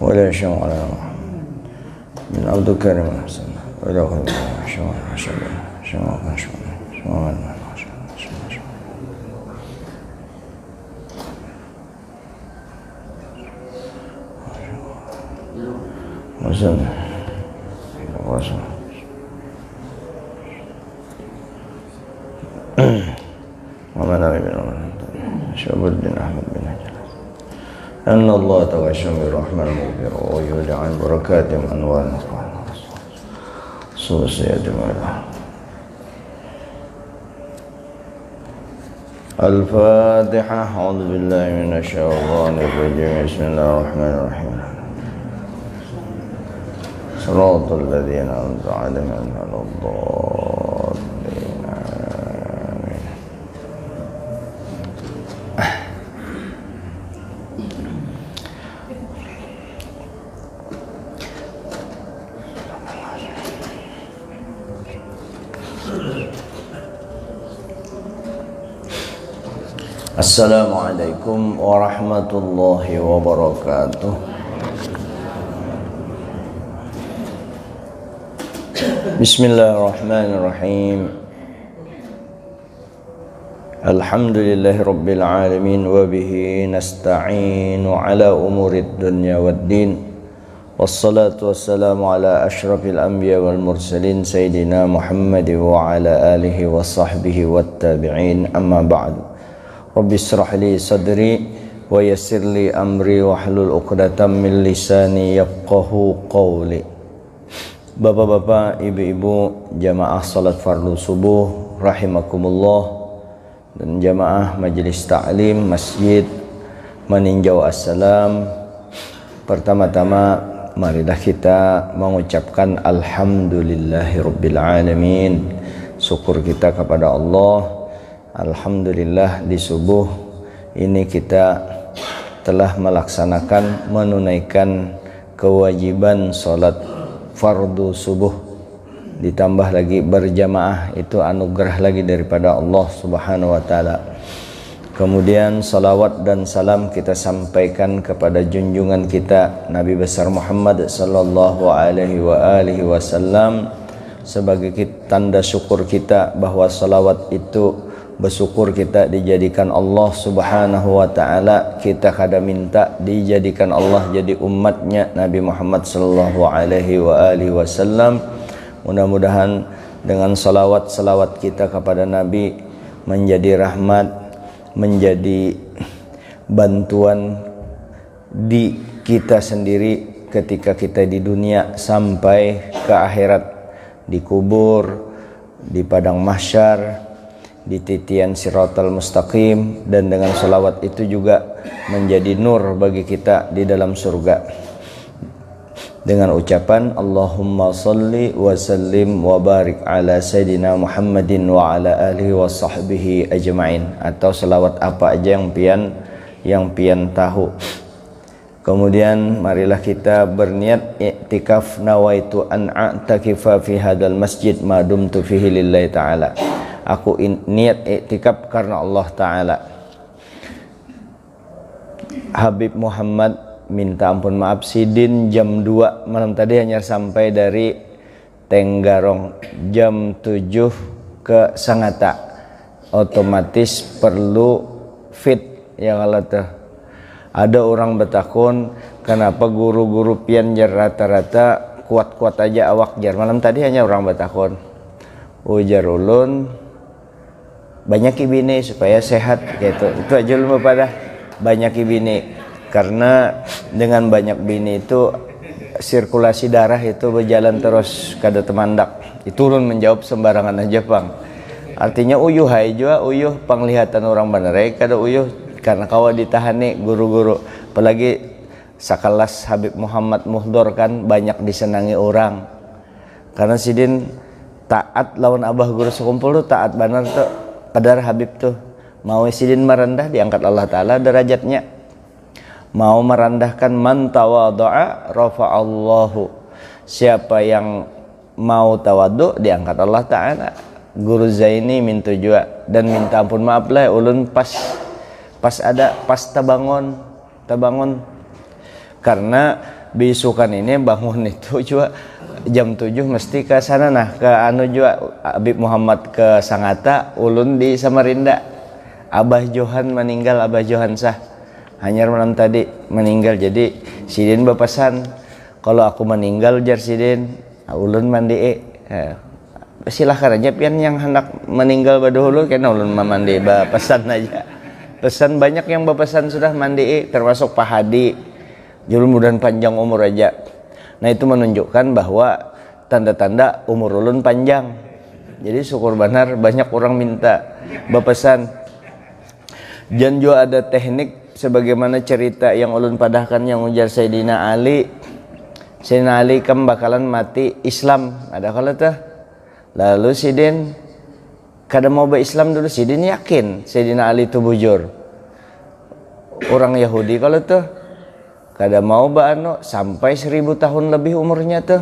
ولا شمع على محمد من عبد الكريم الحسن ولا خير شمع شمع شمع شمع شمع وسلم وسلم ومن أبي بن شعب الدين أحمد بن هجل أن الله تغشم بالرحمن المغفر ويولي عن بركاتهم أنوار صوصية ماله الفاتحة. أعوذ بالله من الشيطان الرجيم. بسم الله الرحمن الرحيم. صراط الذين أنعمت عليهم غير الضالين. آمين. Assalamualaikum warahmatullahi wabarakatuh. Bismillahirrahmanirrahim. Alhamdulillahi rabbil alamin wa bihi nasta'inu ala umurid dunya waddin. Wassalatu wassalamu ala asyrafil anbiya wal mursalin sayyidina Muhammad wa ala alihi wa sahbihi wat tabi'in. Amma ba'du. Rabbi israh li sadri wa yassir li amri wahlul 'uqdatam min lisani yafqahu qawli. Bapak-bapak, ibu-ibu, jamaah salat fardu subuh rahimakumullah dan jamaah majelis ta'lim masjid meninjau assalam. Pertama-tama marilah kita mengucapkan alhamdulillahirabbil alamin. Syukur kita kepada Allah. Alhamdulillah di subuh ini kita telah melaksanakan menunaikan kewajiban salat fardu subuh, ditambah lagi berjamaah, itu anugerah lagi daripada Allah Subhanahu wa taala. Kemudian salawat dan salam kita sampaikan kepada junjungan kita Nabi besar Muhammad sallallahu alaihi wasallam sebagai tanda syukur kita bahwa salawat itu bersyukur kita dijadikan Allah Subhanahu wa taala. Kita kada minta dijadikan Allah jadi umatnya Nabi Muhammad sallallahu alaihi wasallam. Mudah-mudahan dengan salawat kita kepada Nabi menjadi rahmat, menjadi bantuan di kita sendiri ketika kita di dunia sampai ke akhirat, di kubur, di padang mahsyar, di titian siratal mustaqim, dan dengan salawat itu juga menjadi nur bagi kita di dalam surga dengan ucapan Allahumma salli wa sallim wa barik ala sayyidina Muhammadin wa ala alihi wa sahbihi ajma'in, atau salawat apa aja yang pian tahu. Kemudian marilah kita berniat i'tikaf. Nawaitu an a'takifa fi hadal masjid ma dumtu fihi lillahi ta'ala. Aku niat i'tikaf karena Allah Ta'ala. Habib Muhammad minta ampun maaf, Sidin jam 2 malam tadi hanya sampai dari Tenggarong. Jam 7 ke Sangatta. Otomatis perlu fit ya kalau tuh. Ada orang bertakun, kenapa guru-guru pian jar rata-rata kuat-kuat aja awak jar. Malam tadi hanya orang bertakun. Ujar ulun banyak ibini supaya sehat gitu. Itu aja lu pada banyak ibini, karena dengan banyak bini itu sirkulasi darah itu berjalan terus kada temandak. Itu ulun menjawab sembarangan aja pang. Artinya uyuh hai jua, uyuh penglihatan orang bener kada uyuh karena kawa ditahani guru-guru. Apalagi sakalas Habib Muhammad Muhdor kan banyak disenangi orang. Karena Sidin taat lawan abah guru sekumpul tuh taat bener tuh. Kadar Habib tuh mau Sidin merendah diangkat Allah Ta'ala derajatnya. Mau merendahkan man tawadhu'a rafa'allahu. Siapa yang mau tawadu diangkat Allah Ta'ala. Guru Zaini minta juga dan minta ampun maaf lah ulun pas tabangun karena bisukan ini bangun itu juga jam 7 mesti ke sana nah ke anu juga Habib Muhammad ke Sangatta, ulun di Samarinda. Abah Johan meninggal, Abah Johan Sah hanyar malam tadi meninggal. Jadi sidin berpesan kalau aku meninggal jar sidin ulun mandi silahkan aja pian yang hendak meninggal badahulu kena ulun mandi pesan aja. Pesan banyak yang berpesan sudah mandi termasuk Pak Hadi. Mudah-mudahan panjang umur aja. Nah itu menunjukkan bahwa tanda-tanda umur ulun panjang. Jadi syukur benar banyak orang minta berpesan. Dan juga ada teknik sebagaimana cerita yang ulun padahkan yang ujar Sayyidina Ali. Sayyidina Ali kan bakalan mati Islam. Ada kalau tuh. Lalu sidin kada mau berislam dulu, sidin yakin Sayyidina Ali itu bujur. Orang Yahudi kalau tuh kada mau sampai 1000 tahun lebih umurnya tuh.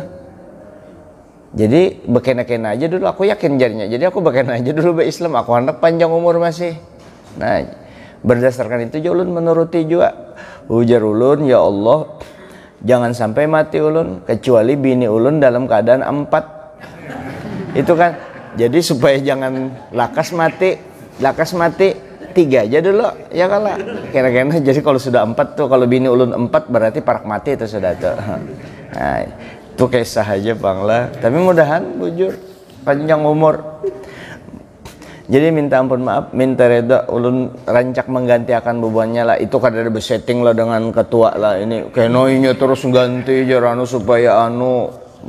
Jadi bekena-kena aja dulu, aku yakin jadinya. Jadi aku bekena aja dulu berislam, aku hendak panjang umur masih. Nah, berdasarkan itu ulun menuruti juga. Ujar ulun, ya Allah, jangan sampai mati ulun kecuali bini ulun dalam keadaan 4. Itu kan jadi supaya jangan lakas mati 3 aja dulu ya kalah kira-kira. Jadi kalau sudah 4 tuh, kalau bini ulun 4 berarti parak mati itu sudah tuh. Nah itu kisah aja Bangla, tapi mudahan bujur panjang umur. Jadi minta ampun maaf, minta reda ulun rancak mengganti akan bebannya lah. Itu kada ada besetting lah dengan ketua lah ini kenoinya terus ganti jaranu supaya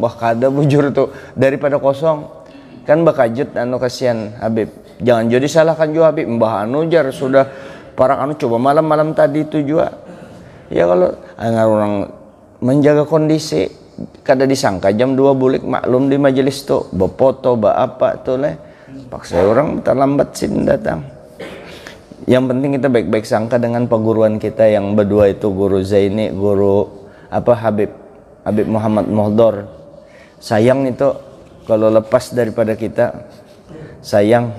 bah kada bujur tuh daripada kosong. Kan bakajut kasihan Habib. Jangan jadi salahkan juga Habib. Mbah jar sudah parang coba malam-malam tadi itu juga. Ya kalau orang menjaga kondisi kada disangka jam 2 bulik maklum di majelis tuh befoto apa tuh leh. Paksa orang terlambat sin datang. Yang penting kita baik-baik sangka dengan perguruan kita yang berdua itu, Guru Zaini, Guru Habib Muhammad Mohdor. Sayang itu kalau lepas daripada kita, sayang.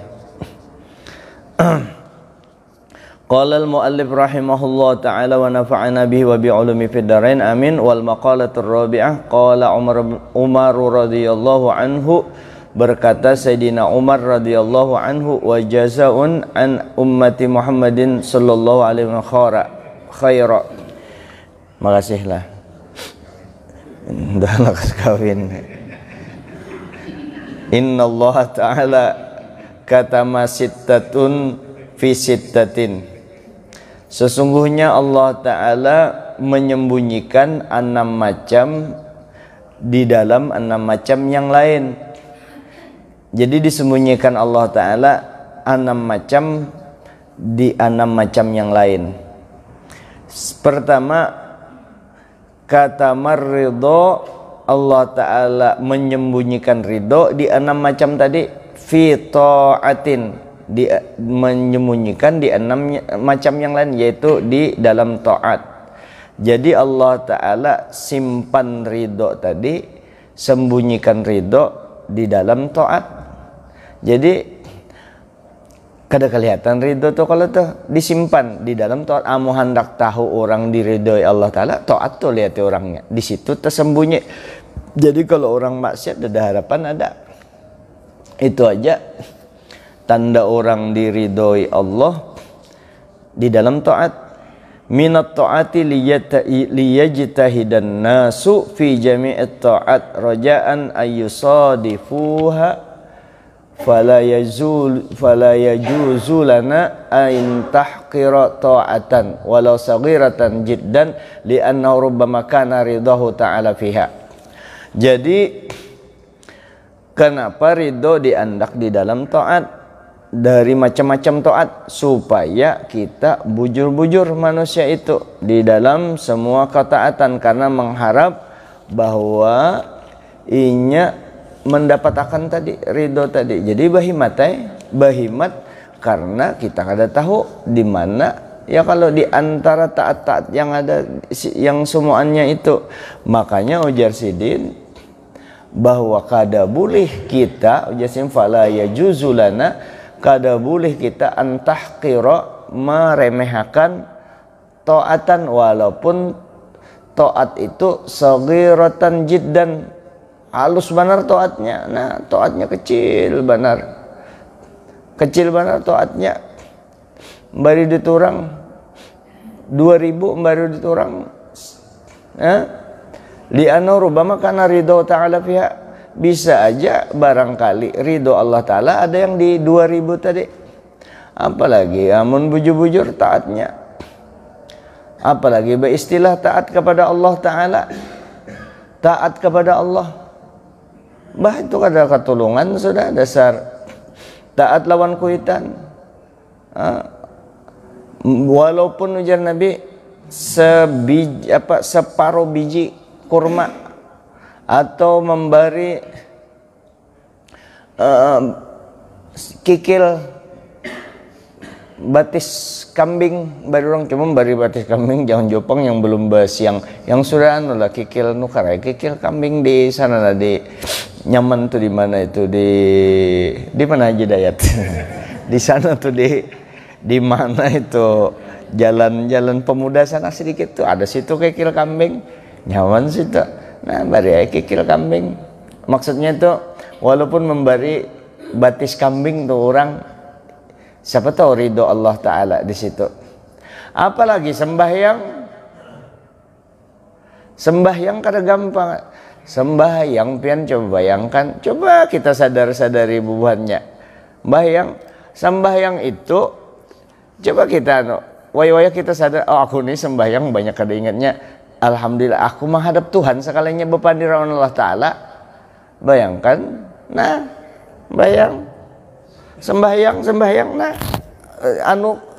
Qala al-muallif rahimahullah ta'ala wa nafa'ana bihi wa bi'ulumi fid dharain amin. Wal maqalatur rabi'ah qala Umar radhiyallahu anhu, berkata Sayyidina Umar radhiyallahu anhu, wa jazaa'un an ummati Muhammadin sallallahu alaihi wasallam khaira. Makasihlah. Dah lakas kawin. Inna Allah Ta'ala katama sittatun fi sittatin. Sesungguhnya Allah Ta'ala menyembunyikan 6 macam di dalam 6 macam yang lain. Jadi disembunyikan Allah Ta'ala 6 macam di 6 macam yang lain. Pertama, katamar ridho, Allah Ta'ala menyembunyikan ridho di 6 macam tadi. Fi ta'atin, menyembunyikan di 6 macam yang lain, yaitu di dalam ta'at. Jadi Allah Ta'ala simpan ridho tadi, sembunyikan ridho di dalam ta'at. Jadi kada kelihatan ridho tuh kalau tuh disimpan di dalam ta'at. Amu hendak tahu orang diridhoi Allah Ta'ala, ta'at tuh lihat orangnya di situ tersembunyi. Jadi kalau orang maksiat ada harapan ada. Itu aja tanda orang diridhoi Allah di dalam taat. Minat taati liyajtahidan nasu fi jami'it taat raja'an ayyusadifuha fala yajuzu lana an tahqira ta'atan walau saghiratan jiddan li'annahu rubbama kana ridahu ta'ala fiha. Jadi kenapa ridho diandak di dalam taat dari macam-macam taat? Supaya kita bujur-bujur manusia itu di dalam semua ketaatan, karena mengharap bahwa inya mendapat akan tadi ridho tadi. Jadi bahimat karena kita kada tahu di mana. Ya kalau di antara taat-taat yang ada, yang semuanya itu, makanya ujar sidin bahwa kada boleh kita, ujar sidin fala yajuzu lana, kada boleh kita antahqira, meremehkan taatan, walaupun taat itu saghiratan jiddan, halus benar taatnya. Nah, taatnya kecil benar. Kecil benar taatnya. Bari diturang 2000 baru diturang. Li anna rubama kana ridho ta'ala fiha. Bisa aja barangkali ridho Allah Ta'ala ada yang di 2000 tadi. Apalagi amun bujur-bujur taatnya. Apalagi beristilah taat kepada Allah Ta'ala. Taat kepada Allah. Bah itu ada ketulungan sudah dasar. Taat lawan kuitan. Walaupun ujar Nabi separuh biji kurma atau memberi kikil batis kambing, baru orang cuma bari batis kambing, jangan jopang yang belum basiang, yang sudah anu lah kikil nukar, kikil kambing di sana lah, di nyaman tuh di mana itu, di mana aja Dayat di sana tuh, di mana itu jalan-jalan pemuda sana sedikit tuh ada situ kikil kambing, nyaman situ. Nah bari kikil kambing, maksudnya tuh walaupun memberi batis kambing tuh orang, siapa tahu ridho Allah Ta'ala di situ. Apalagi sembahyang kada gampang. Sembahyang pian coba bayangkan, coba kita sadari bubuhannya. Sembahyang itu coba kita waya-waya kita sadar, oh aku nih sembahyang banyak kada ingatnya. Alhamdulillah aku menghadap Tuhan sekalinya bepandirawan Allah Ta'ala. Bayangkan, nah sembahyang nah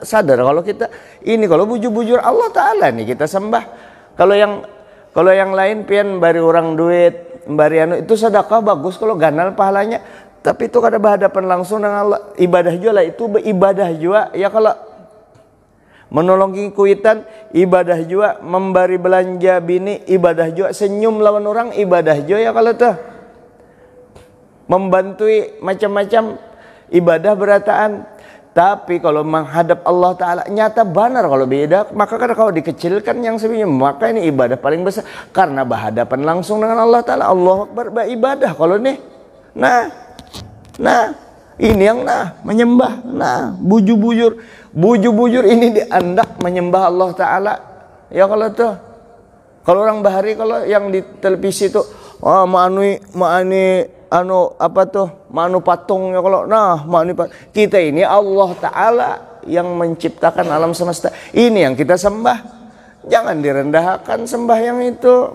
sadar kalau kita ini, kalau bujur-bujur Allah Ta'ala nih kita sembah. Kalau yang lain pian bari orang duit, bari itu sedekah bagus kalau ganal pahalanya, tapi itu kada berhadapan langsung dengan Allah. Ibadah juga lah, itu ibadah juga ya. Kalau menolong kuitan ibadah juga, memberi belanja bini ibadah juga, senyum lawan orang ibadah juga ya. Kalau tuh membantui macam-macam ibadah berataan. Tapi kalau menghadap Allah Ta'ala nyata benar kalau beda, maka kalau dikecilkan yang sebenarnya, maka ini ibadah paling besar karena berhadapan langsung dengan Allah Ta'ala. Allah Akbar beribadah kalau nih. Nah ini yang menyembah, bujur ini diandak menyembah Allah Ta'ala ya. Kalau tuh kalau orang bahari, kalau yang di televisi tuh manu patung ya. Kalau kita ini Allah Ta'ala yang menciptakan alam semesta ini yang kita sembah. Jangan direndahkan sembahyang itu.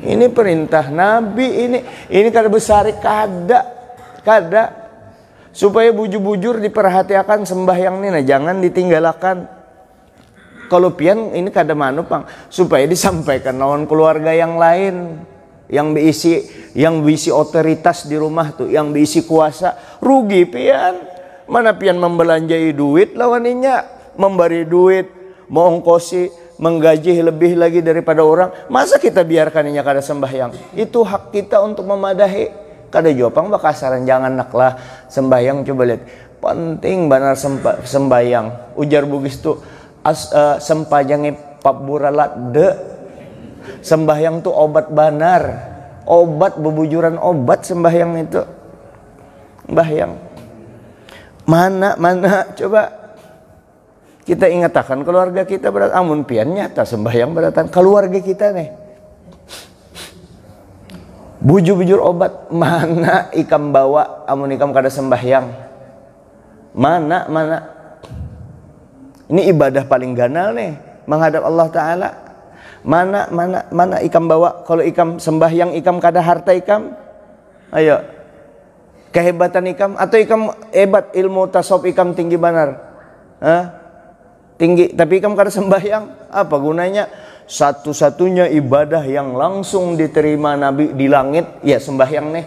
Ini perintah Nabi, ini kada besar kada supaya bujur-bujur diperhatikan sembahyang ini. Nah jangan ditinggalkan. Kalau pian ini kada manupang supaya disampaikan lawan keluarga yang lain, yang diisi otoritas di rumah tuh, yang diisi kuasa. Rugi pian, mana pian membelanjai duit lawaninya, memberi duit, mengongkosi, menggaji lebih lagi daripada orang. Masa kita biarkan inya kada sembahyang? Itu hak kita untuk memadahi. Kada jopang bakasaran, jangan naklah sembahyang. Coba lihat, penting benar sembahyang. Ujar Bugis tuh sempajange papuralat de. Sembahyang tuh obat banar, obat bebujuran, obat sembahyang itu. Sembahyang mana coba kita ingatakan keluarga kita berat, amun pian nyata sembahyang beratan keluarga kita nih. Bujur obat, mana ikam bawa amun ikam kada sembahyang. Mana ini ibadah paling ganal nih menghadap Allah Ta'ala. Mana ikam bawa kalau ikam sembahyang, ikam kada harta ikam, ayo kehebatan ikam, atau ikam hebat ilmu tasawuf ikam tinggi benar, tinggi tapi ikam kada sembahyang, apa gunanya? Satu-satunya ibadah yang langsung diterima Nabi di langit ya sembahyang nih.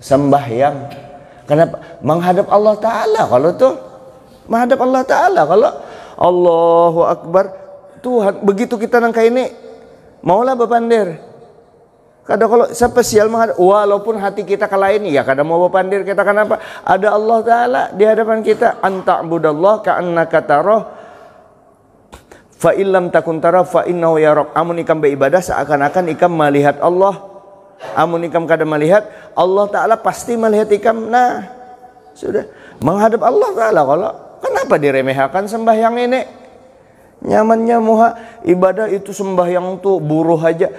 Sembahyang kenapa? Menghadap Allah Ta'ala. Kalau tuh menghadap Allah Ta'ala, kalau Allahu Akbar Tuhan, begitu kita nangka ini maulah bepandir. Kadang kalau spesial menghadap, walaupun hati kita ke lain ya kadang mau bepandir kita, kenapa? Ada Allah Ta'ala di hadapan kita. Anta'budallah ka'annaka tarah Fa illam takun tara fa innahu yarak. Amun ikam beribadah seakan-akan ikam melihat Allah. Amun ikam kada melihat, Allah Ta'ala pasti melihat ikam. Nah, sudah menghadap Allah Ta'ala. Kalau kenapa diremehkan sembahyang ini? Nyamannya muha ibadah itu sembahyang tuh buruh aja.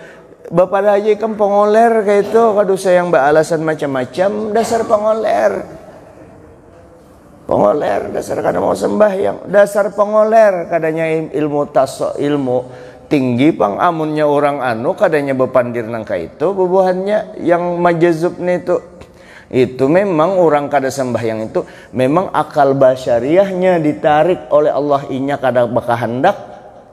Bapak aja ikam pengoler kayak itu. Kaduh sayang beralasan macam-macam. Dasar pengoler. Pengoler dasar kada mau sembahyang, dasar pengoler kadanya ilmu ilmu tinggi pang amunnya orang anu kadanya bepandir nangka itu bubuhannya yang majazub nih itu memang orang kada sembahyang itu memang akal basyariahnya ditarik oleh Allah inya kada bakahandak.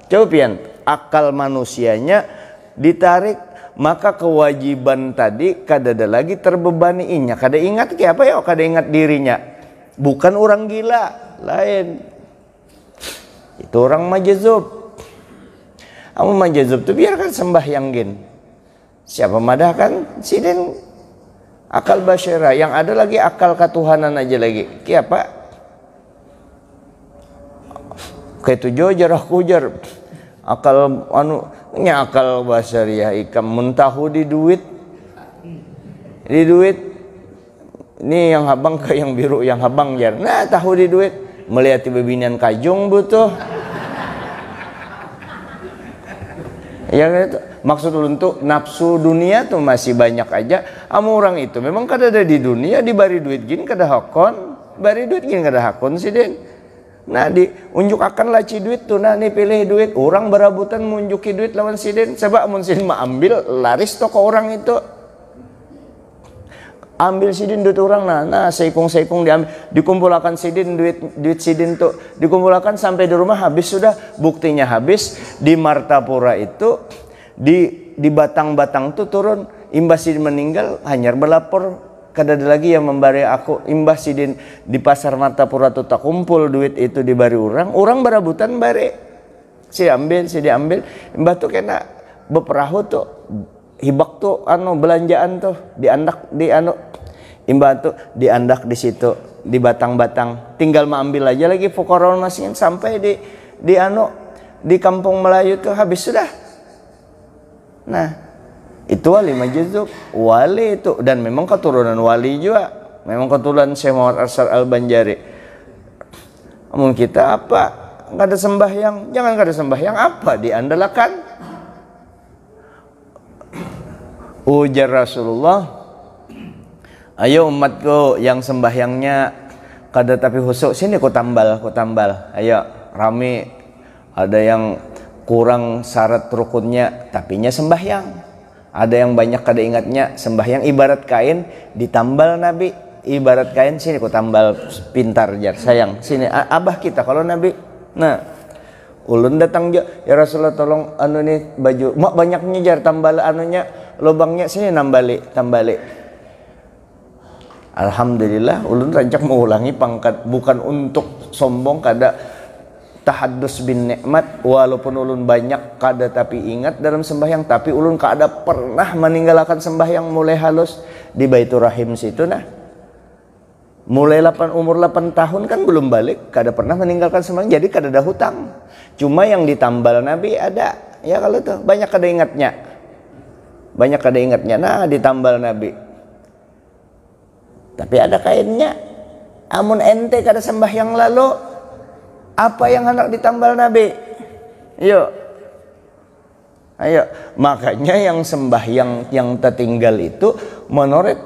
Coba pian akal manusianya ditarik, maka kewajiban tadi kada ada lagi terbebani inya kada ingat ke apa ya, kada ingat dirinya. Bukan orang gila, lain. Itu orang majazub. Kamu majazub tuh biarkan sembahyang gin. Siapa madah kan sidin akal basyara, yang ada lagi akal ketuhanan aja lagi. Kayak apa? Kayak tujuh jarah kujar. Akal nya akal basyariah ikam mentahu di duit. Di duit. Ini yang habang ke yang biru, yang habang jar. Nah, tahu di duit. Melihat bebinian kajung butuh. Ya itu maksud untuk nafsu dunia tuh masih banyak aja. Amu orang itu memang kada ada di dunia, dibari duit gini kada hakon, bari duit gini kada hakon sih den. Nah diunjuk akan laci duit tuh, nah nih pilih duit. Orang berabutan menunjuki duit lawan si den. Sebab amun si den ambil laris toko orang itu. Ambil sidin duit orang, nah seikung diambil, dikumpulkan sidin duit sidin tuh dikumpulkan sampai di rumah habis sudah, buktinya habis di Martapura itu di batang-batang tuh turun imbas sidin meninggal hanyar berlapor kada ada lagi yang memberi aku imbas sidin di pasar Martapura tuh tak kumpul duit itu dibari orang berabutan bari si diambil imbas tuh kena beperahu tuh hibak tuh belanjaan tuh diandak imbah tuh diandak di situ di batang-batang tinggal mengambil aja lagi fuqaraul maskin sampai di kampung Melayu tuh habis sudah. Nah itu wali majazub wali itu, dan memang keturunan wali juga, memang keturunan Syekh Muhammad Arsal Al-Banjari. Namun kita apa nggak ada sembahyang, jangan nggak ada sembahyang apa diandalkan. Ujar Rasulullah, ayo umatku yang sembahyangnya kada tapi husuk, sini ku tambal. Ayo rame, ada yang kurang syarat rukunnya tapinya sembahyang, ada yang banyak kada ingatnya sembahyang ibarat kain ditambal Nabi, ibarat kain sini ku tambal pintar jar sayang sini abah kita kalau Nabi. Nah ulun datang ya Rasulullah tolong nih baju mak banyaknya jar tambal lubangnya sini tambali. Alhamdulillah ulun rancak mengulangi pangkat bukan untuk sombong kada tahaddus bin nikmat, walaupun ulun banyak kada tapi ingat dalam sembahyang, tapi ulun kada pernah meninggalkan sembahyang mulai halus di Baitur Rahim situ. Nah mulai umur 8 tahun kan belum balik, kada pernah meninggalkan sembahyang, jadi kada ada hutang. Cuma yang ditambal Nabi ada ya, kalau tuh banyak kada ingatnya nah ditambal Nabi, tapi ada kainnya. Amun ente kada sembahyang lalu apa yang hendak ditambal Nabi? Ayo makanya yang sembahyang yang tertinggal itu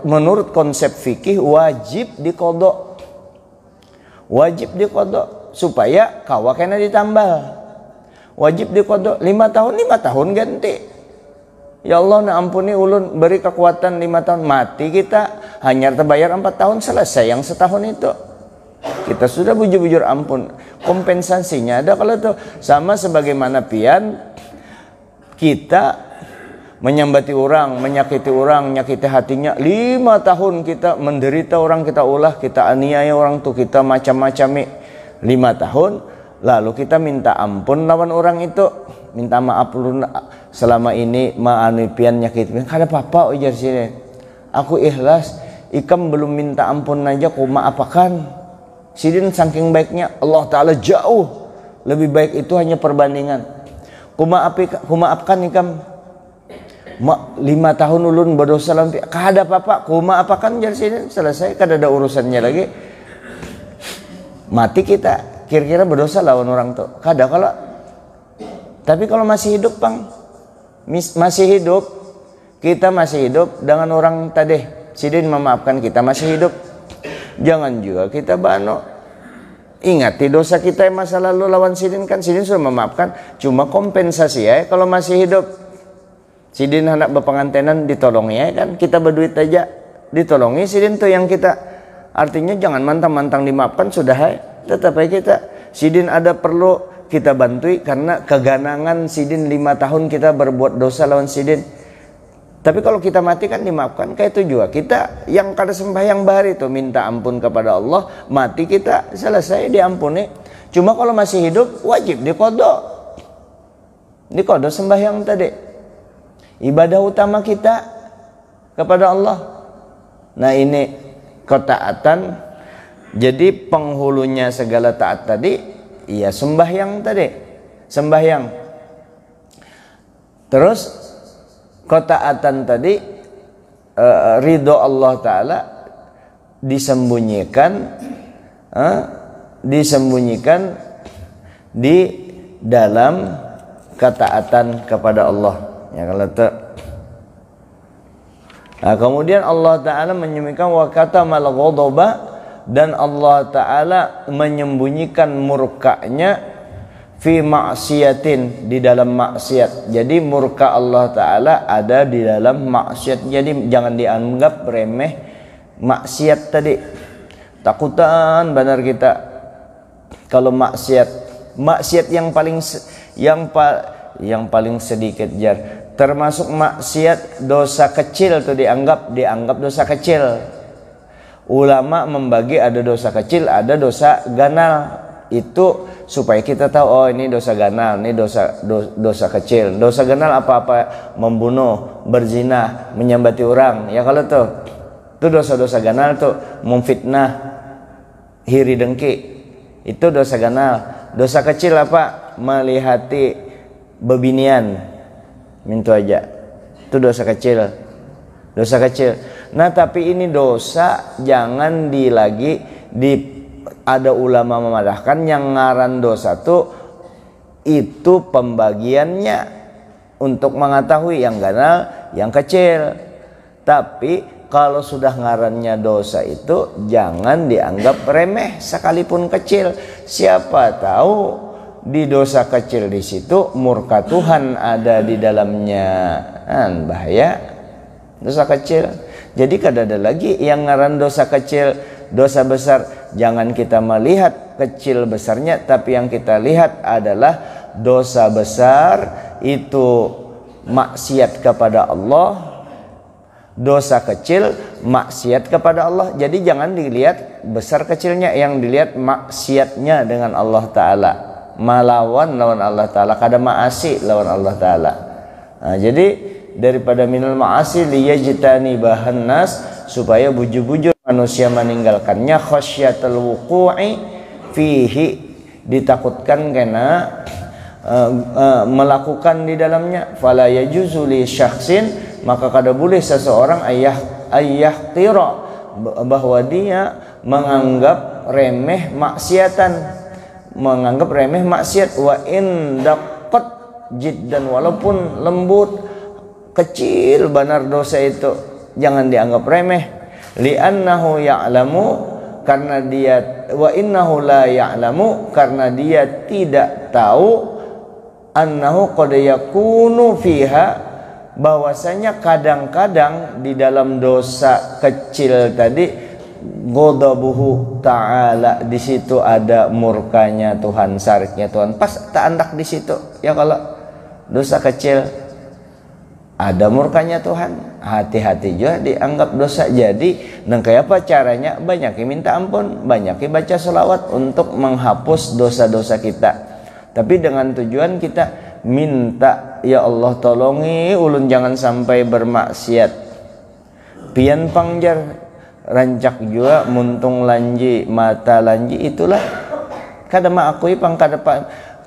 menurut konsep fikih wajib dikodok supaya kawa kena ditambal, wajib dikodok 5 tahun ganti. Ya Allah na ampuni ulun, beri kekuatan 5 tahun, mati kita hanya terbayar 4 tahun, selesai yang setahun itu kita sudah bujur-bujur ampun. Kompensasinya ada kalau tuh sama sebagaimana pian kita menyambati orang, menyakiti orang, nyakiti hatinya 5 tahun kita menderita orang, kita ulah, kita aniaya orang tuh, kita macam-macam 5 tahun, lalu kita minta ampun lawan orang itu, minta maaf ulun selama ini pian nyakit pian kada apa-apa ujar sini, aku ikhlas, ikam belum minta ampun aja ku maafakan. Sidin saking baiknya Allah Ta'ala jauh lebih baik itu hanya perbandingan. Kumaafkan ikam 5 tahun ulun berdosa lampi kada apa-apa, kumaapakan jar sini selesai, kada ada urusannya lagi. Mati kita kira-kira berdosa lawan orang tuh kada kalau. Tapi kalau masih hidup Pang, masih hidup, kita masih hidup dengan orang tadi sidin memaafkan kita masih hidup, jangan juga kita bano ingati dosa kita yang masa lalu lawan sidin, kan sidin sudah memaafkan, cuma kompensasi ya kalau masih hidup. Sidin anak berpengantenan ditolongi ya kan, kita berduit aja ditolongi sidin tuh yang kita, artinya jangan mantang-mantang dimaafkan sudah ya, tetap aja kita sidin ada perlu kita bantui karena keganangan sidin 5 tahun kita berbuat dosa lawan sidin. Tapi kalau kita mati kan dimaafkan. Kayak itu juga kita yang kada sembahyang bahari itu minta ampun kepada Allah, mati kita selesai diampuni. Cuma kalau masih hidup wajib diqodho sembahyang tadi, ibadah utama kita kepada Allah. Nah ini ketaatan. Jadi penghulunya segala taat tadi iya sembahyang tadi, sembahyang. Terus ketaatan tadi ridho Allah Ta'ala disembunyikan di dalam ketaatan kepada Allah ya kalau nah, kemudian Allah Ta'ala menyembunyikan wa katamal ghadaba, dan Allah Ta'ala menyembunyikan murkanya fi maksiatin, di dalam maksiat. Jadi murka Allah Ta'ala ada di dalam maksiat. Jadi jangan dianggap remeh maksiat tadi. Takutan benar kita kalau maksiat yang paling sedikit jar, termasuk maksiat dosa kecil tuh dianggap dosa kecil. Ulama membagi ada dosa kecil, ada dosa ganal. Itu supaya kita tahu oh ini dosa ganal, ini dosa kecil. Dosa ganal apa-apa, membunuh, berzina, menyambati orang. Ya kalau tuh dosa-dosa ganal tuh, memfitnah, hiri dengki. Itu dosa ganal. Dosa kecil apa? Melihati bebinian. Mintu aja. Itu dosa kecil. Dosa kecil. Nah tapi ini dosa jangan ada ulama memadahkan yang ngaran dosa tuh itu pembagiannya untuk mengetahui yang ganal, yang kecil. Tapi kalau sudah ngarannya dosa itu jangan dianggap remeh sekalipun kecil. Siapa tahu di dosa kecil di situ murka Tuhan ada di dalamnya, kan bahaya dosa kecil. Jadi kada ada lagi yang ngaran dosa kecil, dosa besar. Jangan kita melihat kecil besarnya, tapi yang kita lihat adalah dosa besar itu maksiat kepada Allah, dosa kecil maksiat kepada Allah. Jadi jangan dilihat besar kecilnya, yang dilihat maksiatnya dengan Allah Ta'ala, lawan Allah Ta'ala, kada maasi lawan Allah Ta'ala. Nah, jadi daripada minal ma'asi liyajtani bahan nas, supaya bujur-bujur manusia meninggalkannya, khasyatul wuqu'i fihi, ditakutkan karena melakukan di dalamnya. Fala yajuzu li syakhsin, maka kada boleh seseorang tira, bahwa dia menganggap remeh maksiat, wa in daqqat jiddan, walaupun lembut kecil benar dosa itu jangan dianggap remeh. Li'annahu ya'lamu, karena dia, wa innahu la ya'lamu, karena dia tidak tahu, annahu qad yakunu fiha, bahwasanya kadang-kadang di dalam dosa kecil tadi ghadabuhu ta'ala, di situ ada murkanya Tuhan, sariknya Tuhan. Pas tak andak di situ ya, kalau dosa kecil ada murkanya Tuhan, hati-hati juga dianggap dosa. Jadi kayak apa caranya? Banyak minta ampun, banyak baca selawat untuk menghapus dosa-dosa kita. Tapi dengan tujuan kita minta, ya Allah tolongi ulun jangan sampai bermaksiat. Pian pangjar rancak juga muntung lanji mata lanji, itulah kada maakui pang kada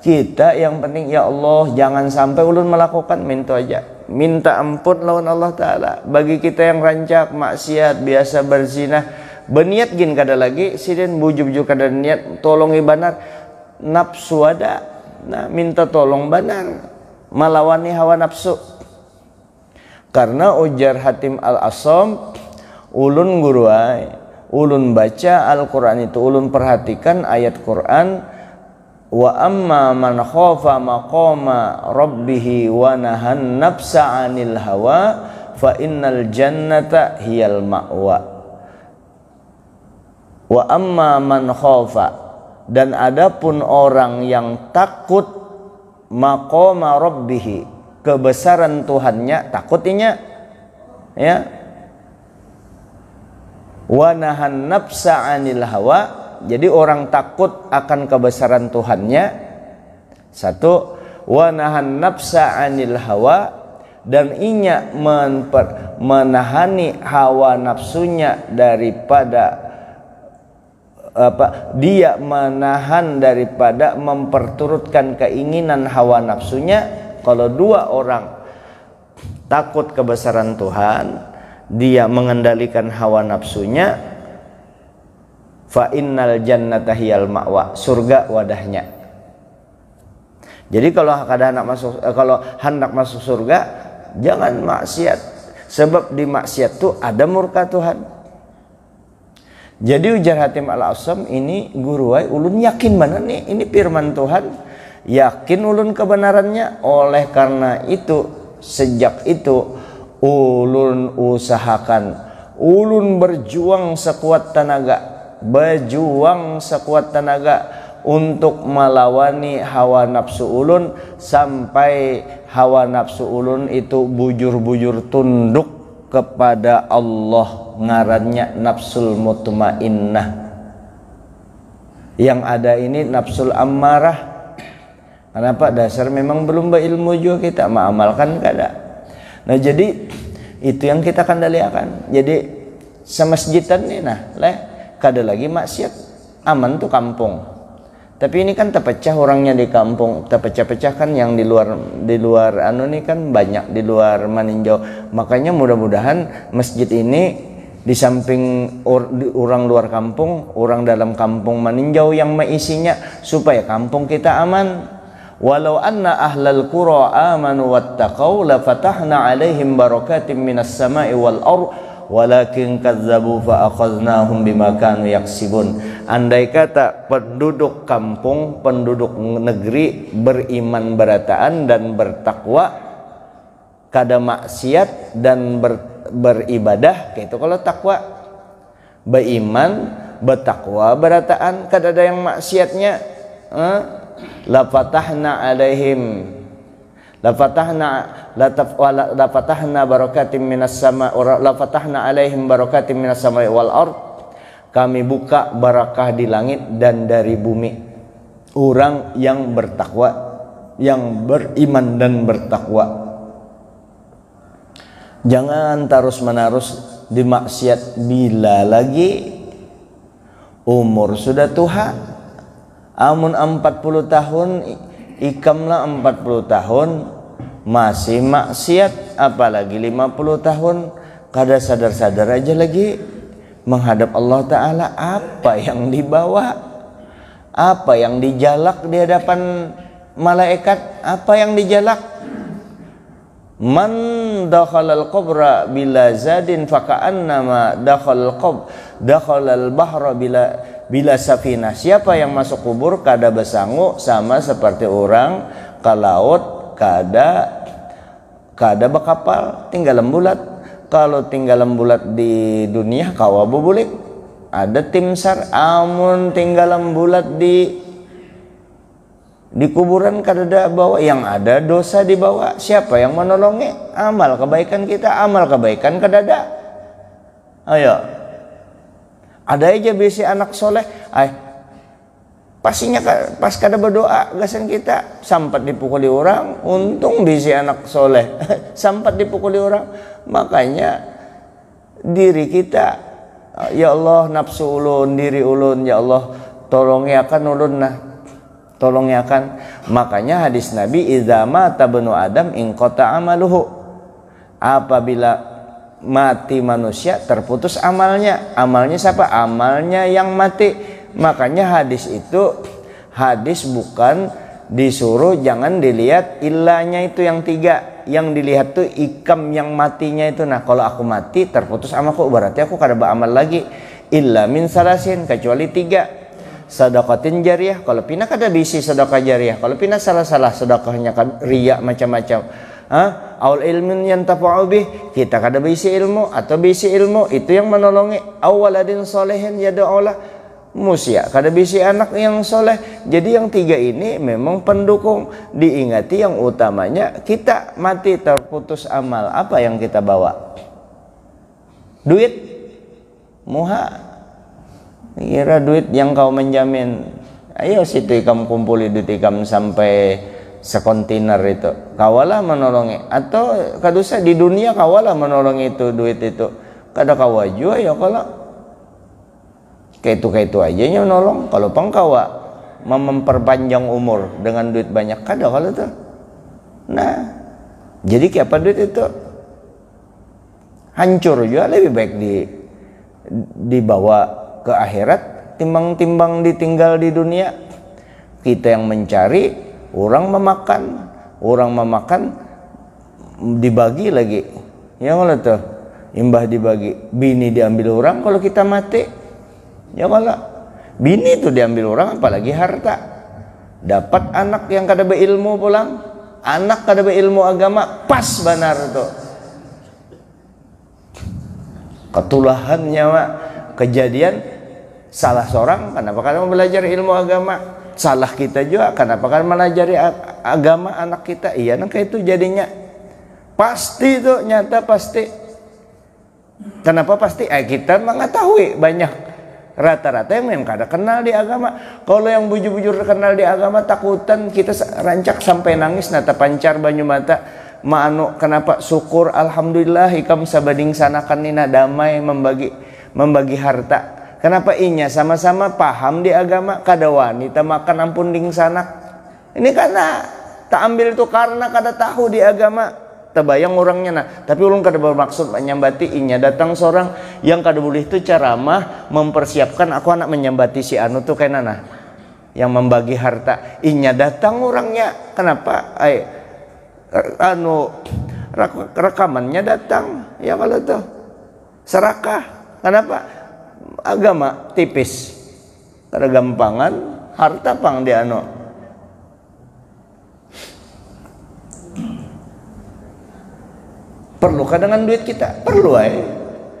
Kita yang penting ya Allah jangan sampai ulun melakukan, minta ampun lawan Allah Ta'ala. Bagi kita yang rancak maksiat, biasa berzina, berniat gin kada lagi sidin bujur-bujur kada niat tolongi banar nafsu ada. Nah, minta tolong banar malawani hawa nafsu. Karena ujar Hatim Al-Asam, ulun guruai, ulun baca Al-Quran itu, ulun perhatikan ayat Quran, wa amma man khafa maqama rabbih wa nahan nafsa 'anil hawa fa innal jannata hiyal ma'wa. Wa amma man khafa, dan adapun orang yang takut maqama rabbih, kebesaran Tuhannya, takutnya ya, wa nahan nafsa 'anil hawa, jadi orang takut akan kebesaran Tuhannya. Satu, wa nahan nafsa 'anil hawa, dan inya menahani hawa nafsunya daripada dia menahan daripada memperturutkan keinginan hawa nafsunya. Kalau dua orang takut kebesaran Tuhan, dia mengendalikan hawa nafsunya, fa innal jannata hiyal ma'wa, surga wadahnya. Jadi kalau hendak masuk surga, jangan maksiat, sebab di maksiat itu ada murka Tuhan. Jadi ujar Hatim Al-Asam, ini guruai ulun yakin mana nih ini firman Tuhan, yakin ulun kebenarannya. Oleh karena itu, sejak itu ulun usahakan, ulun berjuang sekuat tenaga untuk melawani hawa nafsu ulun, sampai hawa nafsu ulun itu bujur-bujur tunduk kepada Allah, ngarannya nafsul mutmainnah. Yang ada ini nafsul ammarah. Kenapa? Dasar memang belum berilmu juga kita, mengamalkan kada. Nah, jadi itu yang kita kendalikan. Jadi semasjidan nih, kada lagi maksiat, aman tuh kampung. Tapi ini kan terpecah orangnya di kampung, terpecah-pecah kan, yang di luar anu nih kan banyak, di luar meninjau. Makanya mudah-mudahan masjid ini di samping orang luar kampung, orang dalam kampung meninjau yang meisinya, supaya kampung kita aman. Walau anna ahlal qura amanu wattaqau la fatahna alaihim barakatim minas sama'i wal ardh walakin kadzabu fa akhadnahum bima kanu yaksibun. Andai kata penduduk kampung, penduduk negeri beriman berataan dan bertakwa, kada maksiat dan beribadah, kayak itu kalau takwa, beriman, bertakwa, berataan, kada ada yang maksiatnya, la fatahna alaihim la fatahna barakatim minas sama la fatahna alaihim barakatim minas samai wal ard, kami buka barakah di langit dan dari bumi. Orang yang bertakwa, yang beriman dan bertakwa, jangan terus-menerus di maksiat. Bila lagi umur sudah tua, amun 40 tahun, ikamlah 40 tahun masih maksiat, apalagi 50 tahun, kada sadar-sadar aja lagi menghadap Allah Ta'ala. Apa yang dibawa, apa yang dijalak di hadapan malaikat, apa yang dijalak. Man dakhalal qabra bila zadin faka'annama dakhalal bahra bila safinah. Siapa yang masuk kubur kada besangu, sama seperti orang ke laut kada bekapal, tinggal lembulat. Kalau tinggal lembulat di dunia kawa bubulik, ada tim SAR. Amun tinggal lembulat di kuburan kada ada bawa, yang ada dosa dibawa. Siapa yang menolongi? Amal kebaikan kita, amal kebaikan kada ada. Ayo, ada aja bisi anak soleh, pastinya pas kada berdoa gasan kita sampai dipukuli orang. Untung bisi anak soleh sampai dipukuli orang. Makanya diri kita, ya Allah, nafsu ulun, diri ulun, ya Allah tolongi akan ulun nah. tolong ya kan. Makanya hadis Nabi, idza mata banu adam inqata amaluhu, apabila mati manusia terputus amalnya. Amalnya siapa? Amalnya yang mati. Makanya hadis itu hadis bukan disuruh jangan dilihat ilahnya itu yang 3, yang dilihat tuh ikam yang matinya itu. Nah kalau aku mati terputus amalku, berarti aku kada beramal lagi. Illa min salasin, kecuali 3. Sedekatin jariyah, kalau pina kada bisi sedekah jariyah, kalau pina salah-salah sedekahnya riya macam-macam. Aul ilmin yang tafa'u bih, kita kada bisi ilmu atau bisi ilmu itu yang menolongi. Awaladin solehin yada'ulah, musia kada bisi anak yang soleh. Jadi yang 3 ini memang pendukung. Diingati yang utamanya, kita mati terputus amal, apa yang kita bawa? Duit, muha, kira duit yang kau menjamin. Ayo situ ikam kumpuli duit ikam sampai sekontainer itu, kawalah menolongi. Atau kadusa di dunia kawalah menolongi itu duit itu, kada kawa jua ya kalau kayak itu aja nya menolong. Kalau pangkawa memperpanjang umur dengan duit banyak, kada kalau tuh. Nah jadi kayak apa duit itu hancur juga, lebih baik dibawa ke akhirat timbang ditinggal di dunia. Kita yang mencari, orang memakan dibagi lagi, ya kalau tuh imbah dibagi. Bini diambil orang kalau kita mati, ya kalau bini itu diambil orang, apalagi harta. Dapat anak yang kada berilmu pulang, anak kada berilmu agama, pas benar tuh ketulahannya mak. Kejadian salah seorang, kenapa kada mau belajar ilmu agama? Salah kita juga, kenapa kan melajari agama anak kita? Iya, nah kayak itu jadinya pasti itu nyata pasti. Kenapa pasti? Kita mengetahui banyak rata-rata yang memang kada kenal di agama. Kalau yang bujur-bujur kenal di agama, takutan kita rancak sampai nangis, nata pancar banyu mata. Maanu kenapa syukur alhamdulillah ikam sabading sanakan nina damai membagi harta. Kenapa inya sama-sama paham di agama, kada wanita makan ampun ding sanak. Ini karena tak ambil itu karena kada tahu di agama. Terbayang orangnya nah, tapi ulun kada bermaksud menyambati. Inya datang seorang yang kada boleh itu ceramah mempersiapkan aku anak menyambati si anu tuh kayak nana yang membagi harta. Inya datang orangnya, kenapa? Rekamannya datang, ya kalau tuh serakah. Kenapa? Agama tipis, kada gampangan, harta pang dia anu. Perlu dengan duit kita, perlu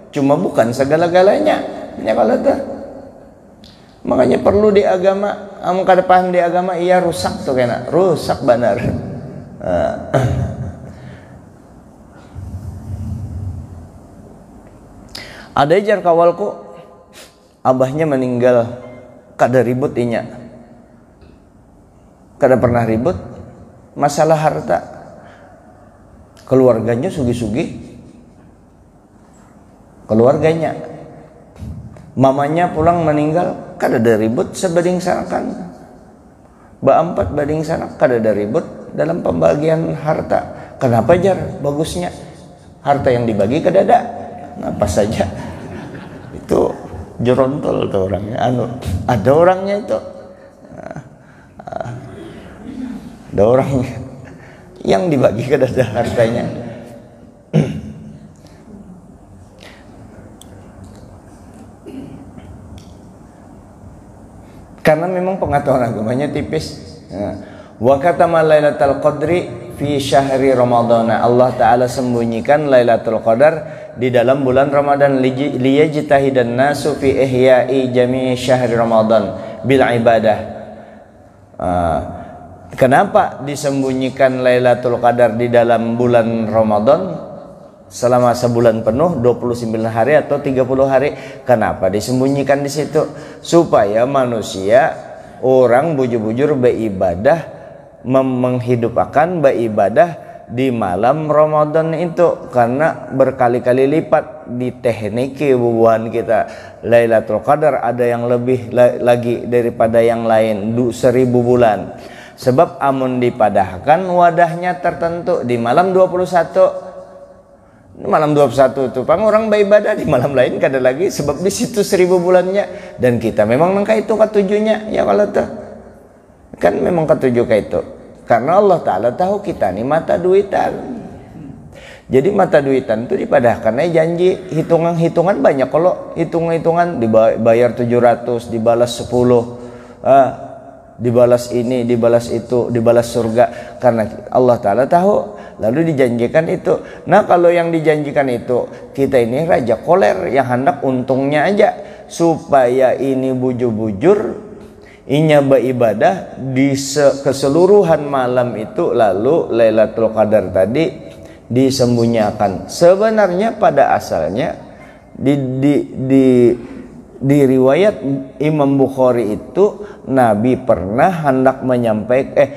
cuma bukan segala-galanya, ya kalau tuh. Makanya perlu di agama. Amun kada paham di agama, iya rusak tuh kena, rusak benar. Ada jar kawalku, abahnya meninggal, kada ribut inya, kada pernah ribut masalah harta. Keluarganya sugi-sugi, keluarganya. Mamanya pulang meninggal, kada ada ribut sebanding sanakan. Ba-4 banding sanak, kada ada ribut dalam pembagian harta. Kenapa jar? Bagusnya harta yang dibagi kada ada. Apa saja itu jerontol tuh orangnya, ada orangnya itu, ada orangnya yang dibagi kada ada hartanya. Karena memang pengetahuan agamanya tipis. Wa katama lailatul qadri fi syahri Ramadan. Allah Ta'ala sembunyikan Lailatul Qadar di dalam bulan Ramadan, liyajtahidan nasu fi ihya'i jami'i syahri Ramadan bil ibadah. Kenapa disembunyikan Lailatul Qadar di dalam bulan Ramadan selama sebulan penuh, 29 hari atau 30 hari? Kenapa disembunyikan di situ? Supaya manusia, orang bujur-bujur beribadah, menghidupkan beribadah di malam Ramadan itu, karena berkali-kali lipat di tekniki bubuhan kita Lailatul Qadar ada yang lebih lagi daripada yang lain 1000 bulan. Sebab amun dipadahkan wadahnya tertentu di malam 21. Malam 21 itu pang orang beribadah, di malam lain kada lagi, sebab di situ 1000 bulannya, dan kita memang nangka itu ketujuhnya ya. Kalau tuh kan memang ketujuh kayak itu, karena Allah Ta'ala tahu kita nih mata duitan. Jadi mata duitan itu dipadahkan aja janji, hitungan banyak. Kalau hitungan dibayar 700 dibalas 10, dibalas ini, dibalas itu, dibalas surga, karena Allah Ta'ala tahu, lalu dijanjikan itu. Nah kalau yang dijanjikan itu, kita ini raja koler yang hendak untungnya aja, supaya ini bujur-bujur inya beribadah di keseluruhan malam itu, lalu Lailatul Qadar tadi disembunyikan. Sebenarnya pada asalnya di riwayat Imam Bukhari itu, Nabi pernah hendak menyampaikan,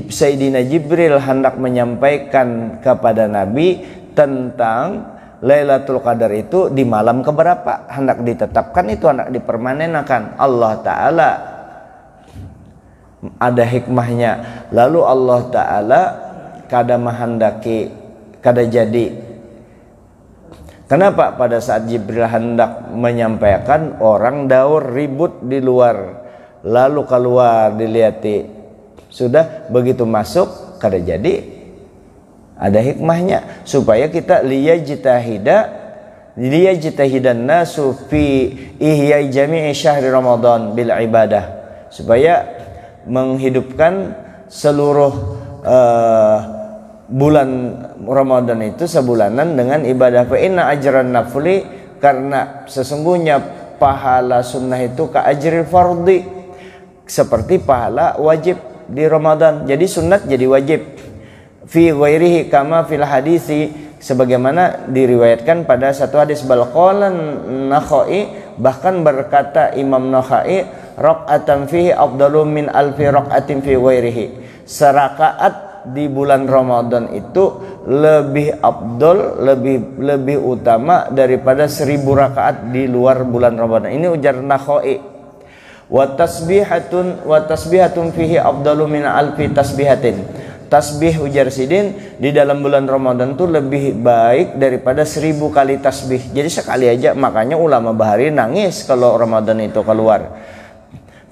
Sayyidina Jibril hendak menyampaikan kepada Nabi tentang Lailatul Qadar itu di malam keberapa, hendak ditetapkan itu, hendak dipermanenkan. Allah Ta'ala ada hikmahnya, lalu Allah Ta'ala kada menghendaki, kada jadi. Kenapa pada saat Jibril hendak menyampaikan, orang daur ribut di luar, lalu keluar dilihati, sudah begitu masuk kada jadi. Ada hikmahnya supaya kita liyajtahidan nasu fi ihya jami'i syahri Ramadan bil ibadah, supaya menghidupkan seluruh bulan Ramadan itu sebulanan dengan ibadah. Fa inna ajran nafli, karena sesungguhnya pahala sunnah itu ka ajril fardhi, seperti pahala wajib di Ramadan. Jadi sunat jadi wajib. Fi ghairihi kama fil hadisi, sebagaimana diriwayatkan pada satu hadis. Bal qalan Nakhai, bahkan berkata Imam Nakhai, raq'atan fihi afdalu min alfi raq'atin fi ghairihi, serakaat di bulan Ramadan itu lebih afdol, lebih utama daripada 1000 rakaat di luar bulan Ramadan. Ini ujar Nakhai. Wa tasbihatun fihi afdalu min alfi tasbihatin. Tasbih ujar Sidin di dalam bulan Ramadan itu lebih baik daripada 1000 kali tasbih. Jadi sekali aja, makanya ulama bahari nangis kalau Ramadan itu keluar.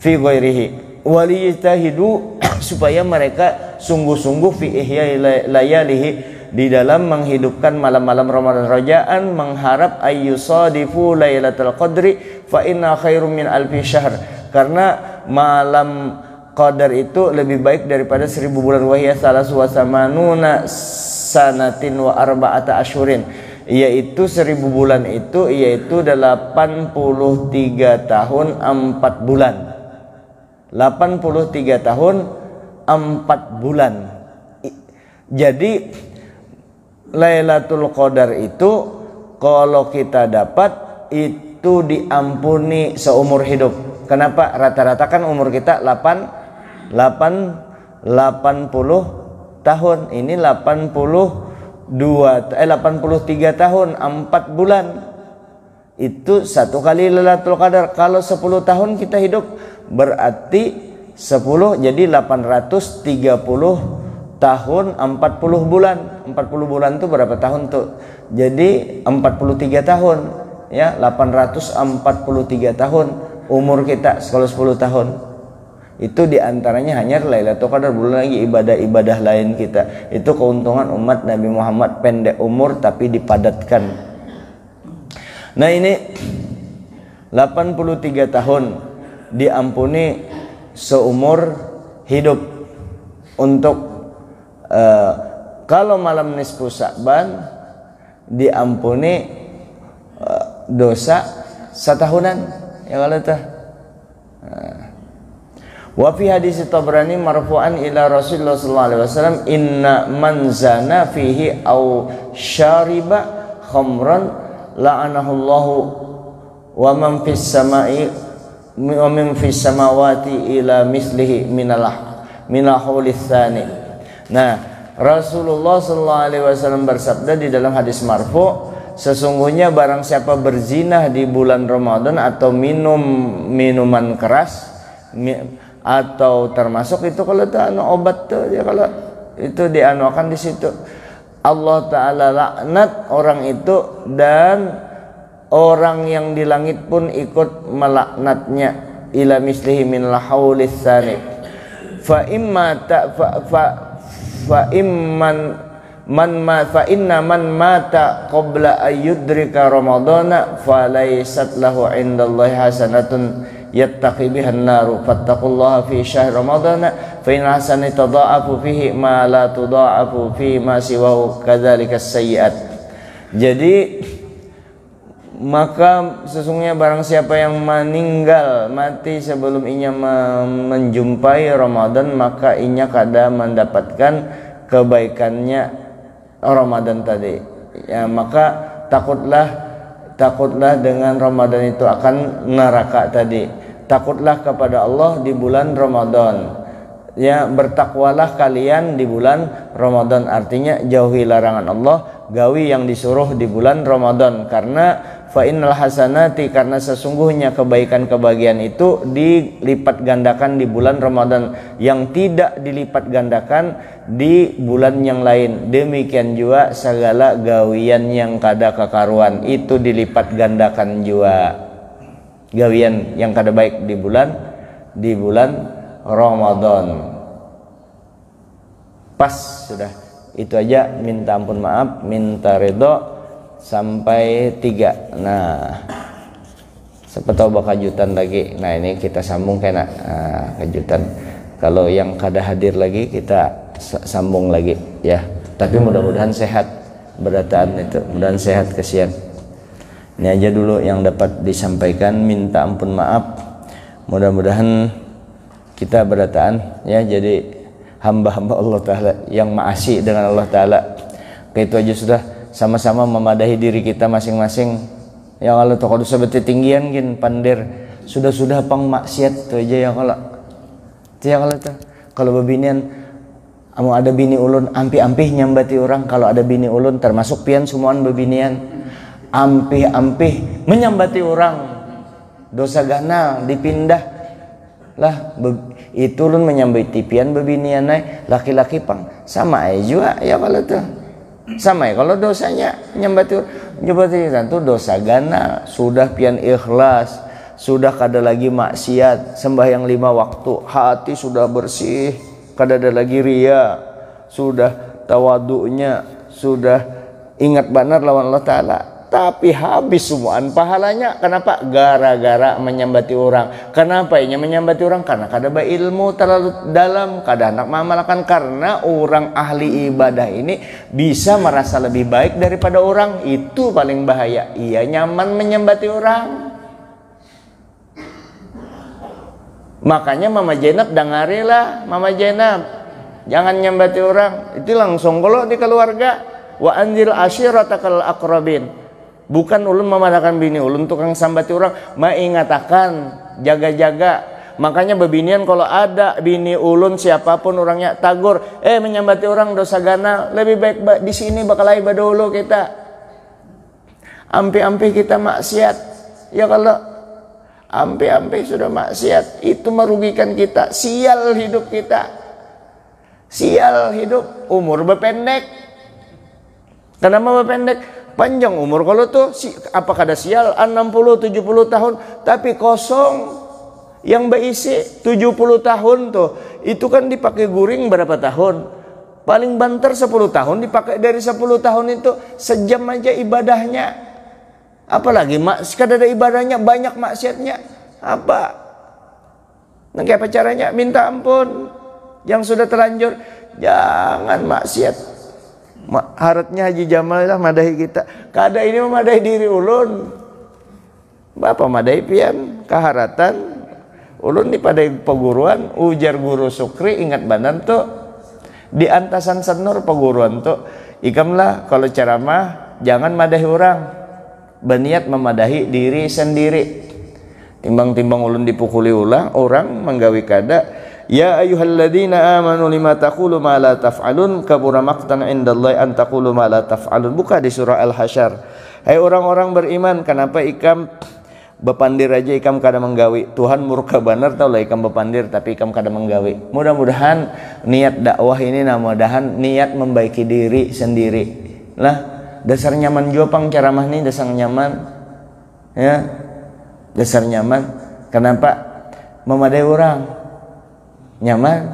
Fi ghairihi waliyatahidu, supaya mereka sungguh-sungguh fi ihya layalihi, di dalam menghidupkan malam-malam Ramadan, rajaan mengharap ayyusadifu lailatul qadri fa inna khairum min alfi syahr, karena malam Qadar itu lebih baik daripada 1000 bulan. Wahya salasu wa samanuna sanatin wa arba'ata ashurin, yaitu 1000 bulan itu yaitu 83 tahun 4 bulan. 83 tahun 4 bulan. Jadi Lailatul Qadar itu kalau kita dapat itu diampuni seumur hidup. Kenapa? Rata-rata kan umur kita 80 tahun. Ini 83 tahun 4 bulan. Itu satu kali Lailatul Qadar. Kalau 10 tahun kita hidup, berarti 10 jadi 830 tahun 40 bulan. 40 bulan itu berapa tahun tuh? Jadi 43 tahun ya, 843 tahun umur kita kalau 10 tahun. Itu diantaranya hanya Lailatul Qadar, belum lagi ibadah-ibadah lain kita. Itu keuntungan umat Nabi Muhammad, pendek umur tapi dipadatkan. Nah ini 83 tahun diampuni seumur hidup. Untuk kalau malam nisfu Sa'ban diampuni dosa setahunan ya kalau tah. Wa fi hadis Tabrani marfu'an ila Rasulullah sallallahu alaihi wasallam, inna man zana fihi aw syariba khamran la'anahu Allahu wa man fis sama'i wa min fis samawati ila mislihi minal hawlis tsani. Nah, Rasulullah sallallahu alaihi wasallam bersabda di dalam hadis marfu, sesungguhnya barang siapa berzinah di bulan Ramadan atau minum minuman keras atau termasuk itu kalau itu obat tuh ya, kalau itu dianuakan di situ, Allah Ta'ala laknat orang itu, dan orang yang di langit pun ikut melaknatnya, ila mislihi min lahaulis tsani fa imma ta fa imman fa inna man mata qabla ayyudrika ramadana falaysat lahu indallahi hasanatun yattaqi biha an-naru fattaqullaha fi syahr ramadana fa in hasanati tadha'afu fihi ma la tudha'afu fi ma siwahu kadzalika as-sayyi'at. Jadi maka sesungguhnya barang siapa yang meninggal mati sebelum inya menjumpai Ramadan, maka inya kada mendapatkan kebaikannya Ramadan tadi. Ya, maka takutlah dengan Ramadan itu akan neraka tadi. Takutlah kepada Allah di bulan Ramadan. Ya, bertakwalah kalian di bulan Ramadan, artinya jauhi larangan Allah, gawi yang disuruh di bulan Ramadan. Karena fa innal hasanati, karena sesungguhnya kebaikan-kebahagiaan itu dilipat gandakan di bulan Ramadan, yang tidak dilipat gandakan di bulan yang lain. Demikian juga segala gawian yang kada kekaruan itu dilipat gandakan juga. Gawian yang kada baik di bulan Ramadan. Pas sudah. Itu aja, minta ampun maaf, minta ridho sampai 3. Nah, siapa tahu bakal kejutan lagi. Nah, ini kita sambung kena kejutan. Kalau yang kada hadir lagi kita sambung lagi ya. Tapi mudah-mudahan sehat berataan itu, mudah-mudahan sehat kesian. Ini aja dulu yang dapat disampaikan, minta ampun maaf. Mudah-mudahan kita berataan ya, jadi hamba-hamba Allah Ta'ala yang maasi dengan Allah Ta'ala. Itu aja sudah, sama-sama memadahi diri kita masing-masing. Ya kalau tokoh dosa beti tinggian gin pandir sudah pang maksiat tu aja ya kalau. Ya kalau tuh kalau bebinian amu ada bini ulun ampih-ampih nyambati orang, kalau ada bini ulun termasuk pian semuaan bebinian ampih-ampih menyambati orang, dosa gana dipindah lah itu ulun menyambati pian bebinian laki-laki pang sama aja juga ya kalau tuh. Sama ya kalau dosanya nyambati itu dosa gana, sudah pian ikhlas, sudah kada lagi maksiat, sembahyang 5 waktu, hati sudah bersih, kada ada lagi ria, sudah tawadunya, sudah ingat benar lawan Allah Ta'ala, tapi habis semuaan pahalanya. Kenapa? Gara-gara menyambati orang. Kenapa ini menyambati orang? Karena kada ilmu terlalu dalam, kada hendak mengamalkan. Karena orang ahli ibadah ini bisa merasa lebih baik daripada orang, itu paling bahaya. Ia nyaman menyambati orang. Makanya Mama Jenab dengarilah, Mama Jenab jangan nyambati orang. Itu langsung kalau di keluarga, wa anzil ashiratakal aqrabin. Bukan ulun memadakan bini ulun tukang sambati orang, mengatakan jaga-jaga. Makanya bebinian kalau ada bini ulun siapapun orangnya tagur, menyambati orang dosa gana, lebih baik di sini bakal ibadah dulu kita. Ampi-ampi kita maksiat. Ya kalau ampi-ampi sudah maksiat, itu merugikan kita. Sial hidup kita. Sial hidup, umur berpendek. Kenapa berpendek? Panjang umur kalau tuh apakah ada sial 60-70 tahun tapi kosong yang berisi 70 tahun tuh, itu kan dipakai guring berapa tahun, paling banter 10 tahun dipakai. Dari 10 tahun itu sejam aja ibadahnya, apalagi sekadar ada ibadahnya banyak maksiatnya. Apa nanti apa caranya? Minta ampun yang sudah terlanjur, jangan maksiat. Harapnya Haji Jamal lah madahi kita. Kada ini memadahi diri ulun. Bapak madahi pian kaharatan. Ulun dipadai peguruan, ujar guru Sukri, ingat banan tuh di antasan senur peguruan tuh. Ikamlah kalau ceramah jangan madahi orang, berniat memadahi diri sendiri. Timbang-timbang ulun dipukuli ulang orang menggawi kada, Ya ayyuhalladzina amanu lima taqulu ma la taf'alun kabura maqtan 'indallahi an taqulu ma la taf'alun. Buka di surah Al-Hasyr. Hai orang-orang beriman, kenapa ikam bepandir aja ikam kada menggawi? Tuhan murka benar tau lah ikam bepandir tapi ikam kada menggawi. Mudah-mudahan niat dakwah ini mudah-mudahan niat membaiki diri sendiri. Lah, dasar nyaman jopang ceramah nih, dasar nyaman. Ya. Dasar nyaman. Kenapa? Memadai orang. Nyaman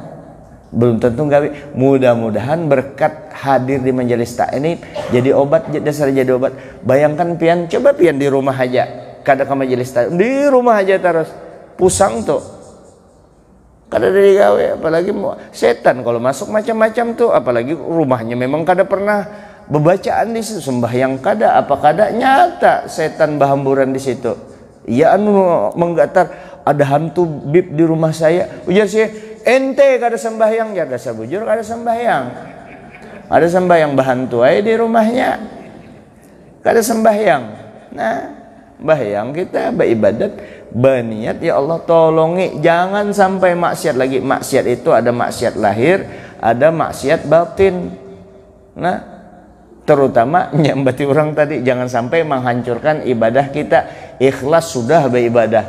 belum tentu gawe. Mudah-mudahan berkat hadir di majelis tak ini jadi obat, dasar jadi obat. Bayangkan pian, coba pian di rumah aja kada ke majelis tak, di rumah aja terus pusang tuh kada dari gawe, apalagi setan kalau masuk macam-macam tuh, apalagi rumahnya memang kada pernah bebacaan di situ, sembahyang kada apa kada, nyata setan bahamburan di situ. Ya menggatar, ada hantu bib di rumah saya, ujar sih ente kada sembahyang, ya dasar bujur kada sembahyang. Ada sembahyang bahantu aja di rumahnya. Kada sembahyang. Nah, sembahyang kita beribadat, berniat ya Allah tolongi jangan sampai maksiat lagi. Maksiat itu ada maksiat lahir, ada maksiat batin. Nah, terutama nyambati orang tadi, jangan sampai menghancurkan ibadah kita. Ikhlas sudah beribadah.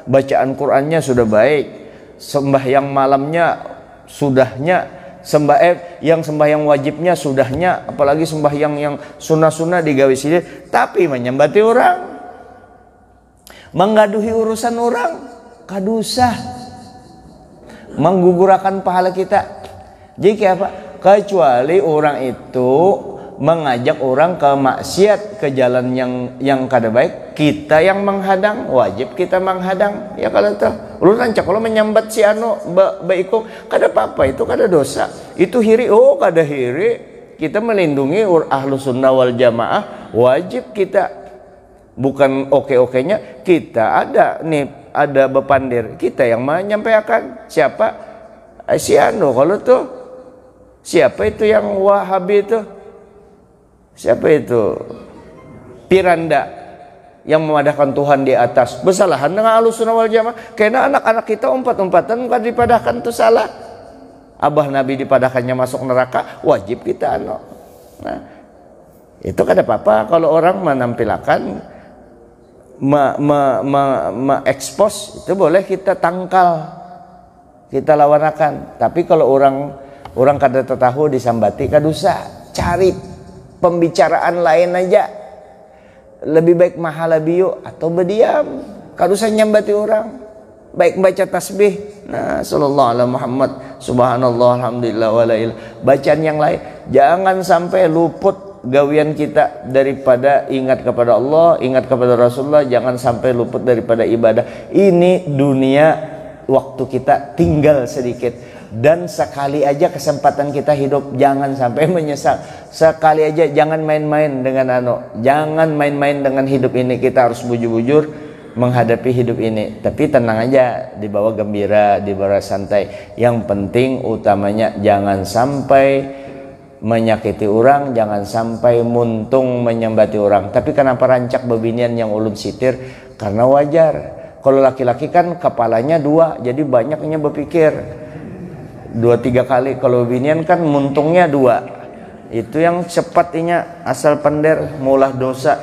Bacaan Qur'annya sudah baik. Sembahyang malamnya sudahnya, yang sembahyang wajibnya sudahnya, apalagi sembahyang yang sunnah-sunnah digawe sini, tapi menyembati orang, menggaduhi urusan orang, kadusah, menggugurkan pahala kita. Jadi apa? Kecuali orang itu mengajak orang ke maksiat, ke jalan yang kada baik, kita yang menghadang, wajib kita menghadang. Ya kalau tuh lu rancak kalau menyambat si anu baiko kada apa-apa, itu kada dosa. Itu hiri, oh kada hiri. Kita melindungi ahlu sunnah wal jamaah, wajib kita. Bukan oke-okenya kita ada nih, ada bepandir, kita yang menyampaikan. Siapa? Si anu kalau tuh siapa itu yang Wahabi itu? Siapa itu? Piranda yang memadahkan Tuhan di atas. Bersalahan dengan Ahlussunnah wal Jamaah. Karena anak-anak kita umpat-umpatan bukan dipadahkan itu salah. Abah Nabi dipadahkannya masuk neraka, wajib kita anu. Nah, itu kada apa-apa kalau orang menampilkan expose, itu boleh kita tangkal, kita lawanakan. Tapi kalau orang kada tahu disambati kadusa, cari pembicaraan lain aja. Lebih baik mahalabiyo atau berdiam, kada usah nyambati orang. Baik baca tasbih, nah sallallahu alaihi Muhammad, subhanallah, alhamdulillah, walail. Bacaan yang lain, jangan sampai luput gawian kita daripada ingat kepada Allah, ingat kepada Rasulullah. Jangan sampai luput daripada ibadah. Ini dunia, waktu kita tinggal sedikit. Dan sekali aja kesempatan kita hidup, jangan sampai menyesal. Sekali aja, jangan main-main dengan jangan main-main dengan hidup ini. Kita harus bujur-bujur menghadapi hidup ini. Tapi tenang aja, dibawa gembira, dibawa santai. Yang penting utamanya jangan sampai menyakiti orang, jangan sampai muntung menyembati orang. Tapi kenapa rancak bebinian yang ulun sitir? Karena wajar. Kalau laki-laki kan kepalanya dua, jadi banyaknya berpikir 2-3 kali. Kalau binian kan muntungnya 2. Itu yang cepatnya asal pender mulah dosa.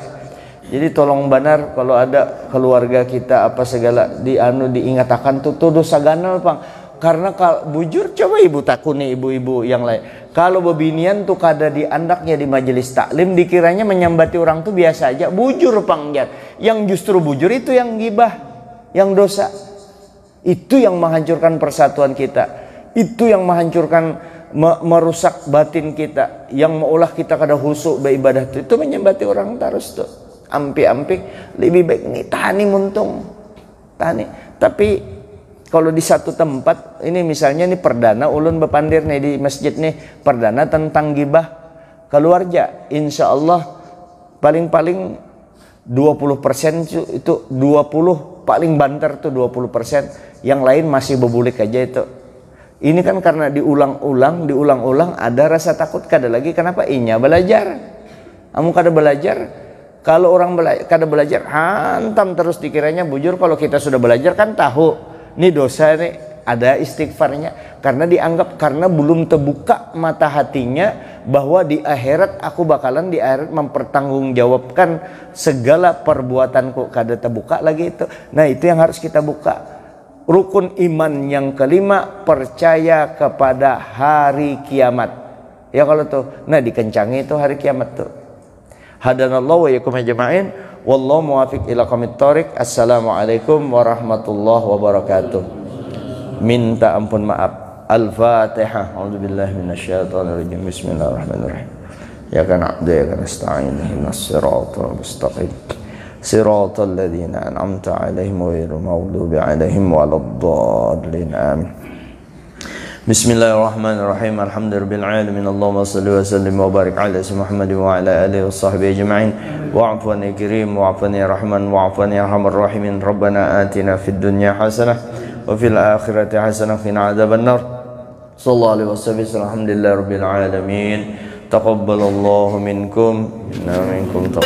Jadi tolong benar kalau ada keluarga kita apa segala diingatakan tuh dosa ganal pang. Karena kalau bujur, coba ibu takuni ibu-ibu yang lain. Kalau bebinian tuh kada diandaknya di majelis taklim, dikiranya menyambati orang tuh biasa aja. Bujur pangjar. Yang justru bujur itu yang gibah, yang dosa. Itu yang menghancurkan persatuan kita. Itu yang menghancurkan, merusak batin kita, yang maulah kita kada husuk beribadah itu menyembati orang terus tuh. Ampi-ampi lebih baik nih tani muntung. Tani. Tapi kalau di satu tempat ini misalnya nih perdana ulun bepandir nih di masjid nih, perdana tentang gibah keluarga. Insya Allah paling-paling 20% itu 20 paling banter tuh 20%, yang lain masih bebulik aja itu. Ini kan karena diulang-ulang ada rasa takut kada lagi. Kenapa? Inya belajar. Kamu kada belajar. Kalau orang kada belajar, hantam terus dikiranya bujur. Kalau kita sudah belajar kan tahu, ini dosa nih, ada istighfarnya, karena dianggap karena belum terbuka mata hatinya bahwa di akhirat aku bakalan di akhirat mempertanggungjawabkan segala perbuatanku, kada terbuka lagi itu. Nah, itu yang harus kita buka. Rukun iman yang kelima, percaya kepada hari kiamat. Ya kalau tuh, nah dikencangi itu hari kiamat tuh. Hadanallahu wa iyyakum ajma'in. Wallahu muwaffiq ila aqwamit thoriq. Assalamualaikum warahmatullahi wabarakatuh. Minta ampun maaf. Al-Fatihah. A'udzubillahi minasyaitonir rajim. Bismillahirrahmanirrahim. Ya kana abdu ya kana nasta'in ihdinas siratal mustaqim. Siratal ladzina an'amta 'alaihim ghairil maghdubi 'alaihim waladdallin. Amin. Bismillahirrahmanirrahim. Alhamdulillahirabbil alamin. Allahumma shalli wa sallim wa barik ala Muhammad wa ala alihi washabbihi ajma'in. Wa'fu ya karim wa'fu ya rahman wa'fu ya arhamar rahimin. Rabbana atina fid dunya hasanah wa fil akhirati hasanah wa qina adzabannar. Sallallahu alaihi wasallam. Alhamdulillahirabbil alamin. Taqabbalallahu minkum wa minkum.